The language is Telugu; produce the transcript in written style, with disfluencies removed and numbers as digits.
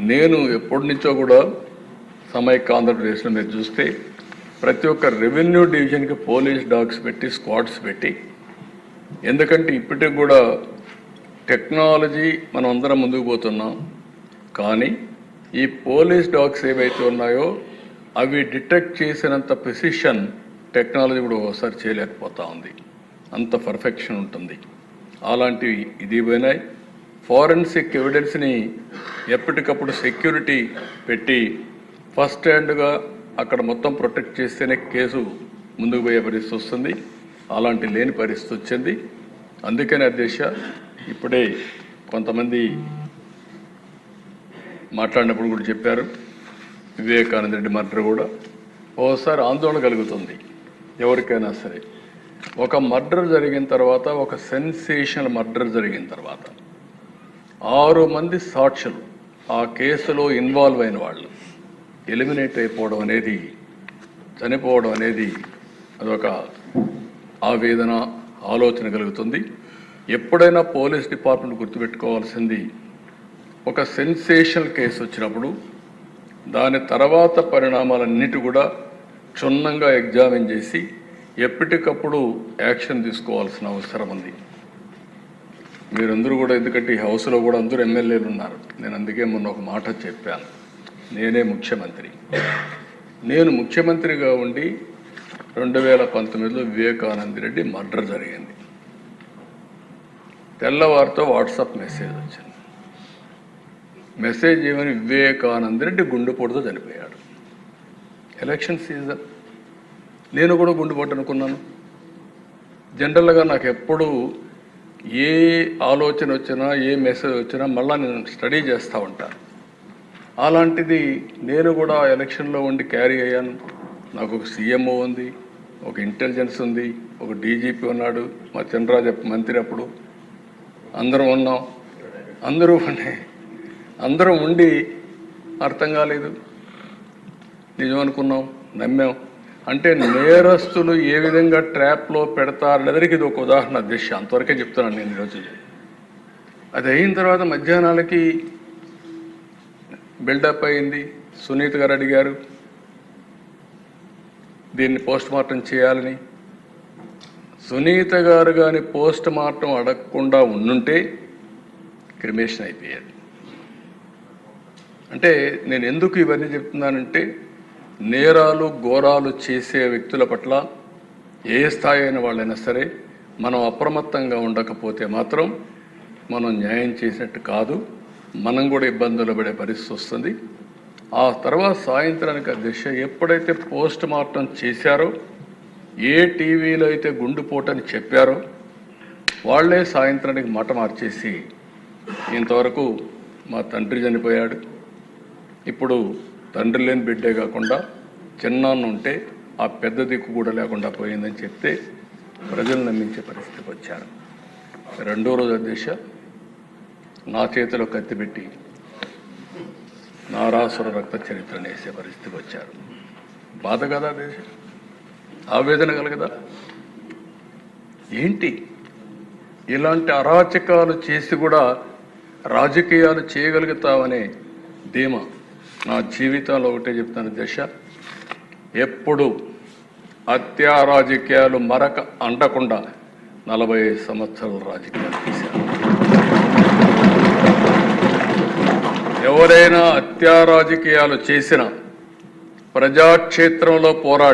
నేను ఎప్పటి నుంచో కూడా సమైక్య ఆంధ్రప్రదేశ్లో మీరు చూస్తే ప్రతి ఒక్క రెవెన్యూ డివిజన్కి పోలీస్ డాగ్స్ పెట్టి స్క్వాడ్స్ పెట్టి, ఎందుకంటే ఇప్పటికి కూడా టెక్నాలజీ మనం అందరం ముందుకు పోతున్నాం, కానీ ఈ పోలీస్ డాగ్స్ ఏవైతే ఉన్నాయో అవి డిటెక్ట్ చేసినంత ప్రిసిషన్ టెక్నాలజీ కూడా ఒకసారి చేయలేకపోతా ఉంది. అంత పర్ఫెక్షన్ ఉంటుంది. అలాంటివి ఇది పోయినాయి. ఫారెన్సిక్ ఎవిడెన్స్ని ఎప్పటికప్పుడు సెక్యూరిటీ పెట్టి ఫస్ట్ హ్యాండ్గా అక్కడ మొత్తం ప్రొటెక్ట్ చేస్తేనే కేసు ముందుకు పోయే పరిస్థితి వస్తుంది. అలాంటి లేని పరిస్థితి వచ్చింది. అందుకని అధ్యక్ష, ఇప్పుడే కొంతమంది మాట్లాడినప్పుడు కూడా చెప్పారు, వివేకానంద రెడ్డి మర్డర్ కూడా ఓసారి ఆందోళన కలుగుతుంది ఎవరికైనా సరే. ఒక మర్డర్ జరిగిన తర్వాత, ఒక సెన్సేషనల్ మర్డర్ జరిగిన తర్వాత 6 మంది సాక్షులు ఆ కేసులో ఇన్వాల్వ్ అయిన వాళ్ళు ఎలిమినేట్ అయిపోవడం అనేది, చనిపోవడం అనేది అదొక ఆవేదన, ఆలోచన కలుగుతుంది. ఎప్పుడైనా పోలీస్ డిపార్ట్మెంట్ గుర్తుపెట్టుకోవాల్సింది, ఒక సెన్సేషనల్ కేసు వచ్చినప్పుడు దాని తర్వాత పరిణామాలన్నిటి కూడా క్షుణ్ణంగా ఎగ్జామిన్ చేసి ఎప్పటికప్పుడు యాక్షన్ తీసుకోవాల్సిన అవసరం ఉంది. మీరందరూ కూడా, ఎందుకంటే ఈ హౌస్లో కూడా అందరూ ఎమ్మెల్యేలు ఉన్నారు. నేను అందుకే మొన్న ఒక మాట చెప్పాను, నేనే ముఖ్యమంత్రి. నేను ముఖ్యమంత్రిగా ఉండి 2019లో వివేకానంద రెడ్డి మర్డర్ జరిగింది. తెల్లవారితో వాట్సాప్ మెసేజ్ వచ్చింది. మెసేజ్ ఏమని, వివేకానంద రెడ్డి గుండెపోటుతో చనిపోయాడు. ఎలక్షన్ సీజన్, నేను కూడా గుండెపోటు అనుకున్నాను. జనరల్గా నాకు ఎప్పుడు ఏ ఆలోచన వచ్చినా, ఏ మెసేజ్ వచ్చినా మళ్ళీ నేను స్టడీ చేస్తూ ఉంటాను. అలాంటిది నేను కూడా ఎలక్షన్లో ఉండి క్యారీ అయ్యాను. నాకు ఒక సీఎంఓ ఉంది, ఒక ఇంటెలిజెన్స్ ఉంది, ఒక డీజీపీ ఉన్నాడు, మా చంద్రరాజు మంత్రి అప్పుడు అందరం ఉన్నాం. అందరం ఉండి అర్థం కాలేదు, నిజం అనుకున్నాం, నమ్మాం. అంటే నేరస్తులు ఏ విధంగా ట్రాప్లో పెడతారనేదానికి ఇది ఒక ఉదాహరణ అధ్యక్ష. అంతవరకే చెప్తున్నాను నేను ఈరోజు. అది అయిన తర్వాత మధ్యాహ్నాలకి బిల్డప్ అయింది. సునీత గారు అడిగారు దీన్ని పోస్ట్ మార్టం చేయాలని. సునీత గారు కానీ పోస్ట్ మార్టం అడగకుండా ఉండుంటే క్రిమేషన్ అయిపోయేది. అంటే నేను ఎందుకు ఇవన్నీ చెప్తున్నానంటే, నేరాలు ఘోరాలు చేసే వ్యక్తుల పట్ల ఏ స్థాయి అయిన వాళ్ళైనా సరే మనం అప్రమత్తంగా ఉండకపోతే మాత్రం మనం న్యాయం చేసినట్టు కాదు, మనం కూడా ఇబ్బందులు పడే పరిస్థితి వస్తుంది. ఆ తర్వాత సాయంత్రానికి అధ్యక్ష, ఎప్పుడైతే పోస్ట్ మార్టం చేశారో, ఏ టీవీలో అయితే గుండెపోటని చెప్పారో వాళ్లే సాయంత్రానికి మాట మార్చేసి, ఇంతవరకు మా తండ్రి చనిపోయాడు, ఇప్పుడు తండ్రి లేని బిడ్డే కాకుండా చిన్నాన్న ఉంటే ఆ పెద్ద దిక్కు కూడా లేకుండా పోయిందని చెప్తే ప్రజలు నమ్మించే పరిస్థితికి వచ్చారు. రెండో రోజు అధ్యక్ష, నా చేతిలో కత్తి పెట్టి నారాసుర రక్త చరిత్రను వేసే పరిస్థితికి వచ్చారు. బాధ కదా అధ్యక్ష, ఆవేదన కలగదా? ఏంటి ఇలాంటి అరాచకాలు చేసి కూడా రాజకీయాలు చేయగలుగుతామనే ధీమా నా జీవితంలో ఒకటే చెప్తాను దశ, ఎప్పుడు హత్యా రాజకీయాలు మరక అంటకుండా 45 సంవత్సరాల రాజకీయాలు చేశారు. ఎవరైనా హత్యా రాజకీయాలు చేసిన ప్రజాక్షేత్రంలో పోరాడి